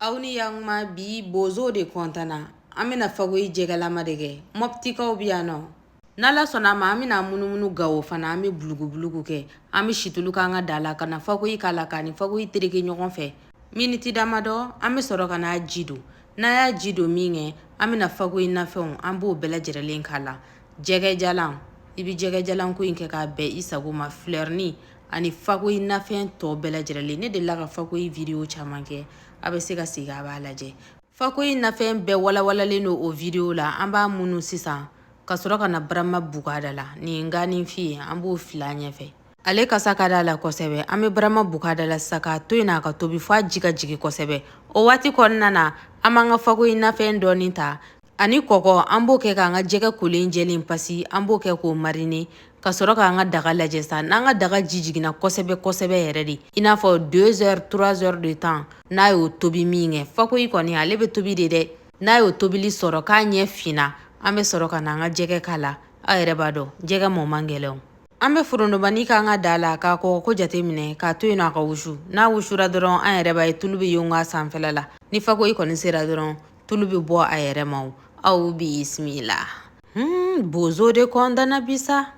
Auni yang ma bi bozo de kontana. Amina fagoi jegalama dege. Mopti ka obiano. Nala sona ma amina munu gawo fana ami bulugu ke. Ami shitulu ka nga dala kana fagoi kala kani fagoi tereke ɲɔgɔn fɛ. Miniti damado ami sɔrɔ kana jido. Na ya jido minge amina fagoi nafɛnw an b'o bɛɛ lajɛlen kala. Jɛgɛ jalan. Ibi jɛgɛ jalan ko in kɛ ka bɛn isago ma fleurni ani fagoi nafɛn tɔ bɛɛ lajɛlen. Ne de la ka fagoi video caman kɛ. A bɛ se ka sigi a b'a lajɛ. Fagoi nafɛn bɛɛ walawalalen no o video la an b'a munu sisan ka sɔrɔ ka na barama bugada la. Nin nga nin fi an b'o fila ɲɛfɛ. Ale kasa ka da la kosɛbɛ an bɛ barama bugada la sisan k'a to yen n'a ka tobi f'a ji ka jigin kosɛbɛ. O waati kɔnɔna na an b'an ka fagoi nafɛn dɔɔni ta ani kɔkɔ an b'o kɛ k'an ka jɛgɛ kolen jɛlen pasi an b'o kɛ k'o mariner ka sɔrɔ k'an ka daga lajɛ sa n'an ka daga ji jiginna kosɛbɛ yɛrɛ de i n'a fɔ 2 heures 3 heures de temps n'a y'o tobi min kɛ fagoi kɔni ale bɛ tobi de dɛ n'a y'o tobili sɔrɔ k'a ɲɛ finna an bɛ sɔrɔ ka n'an ka jɛgɛ k'a la a yɛrɛ b'a dɔn jɛgɛ mɔ man gɛlɛn an bɛ forondobani k'an ka da la k'a kɔgɔko jateminɛ k'a to yen a ka wusu n'a wusura dɔrɔn an yɛrɛ b'a ye tulu bɛ yon k'a sanfɛla la ni fagoi kɔni sera dɔrɔn tulu bɛ bɔ a yɛrɛ ma aw bisimila bozo de kɔndana bisa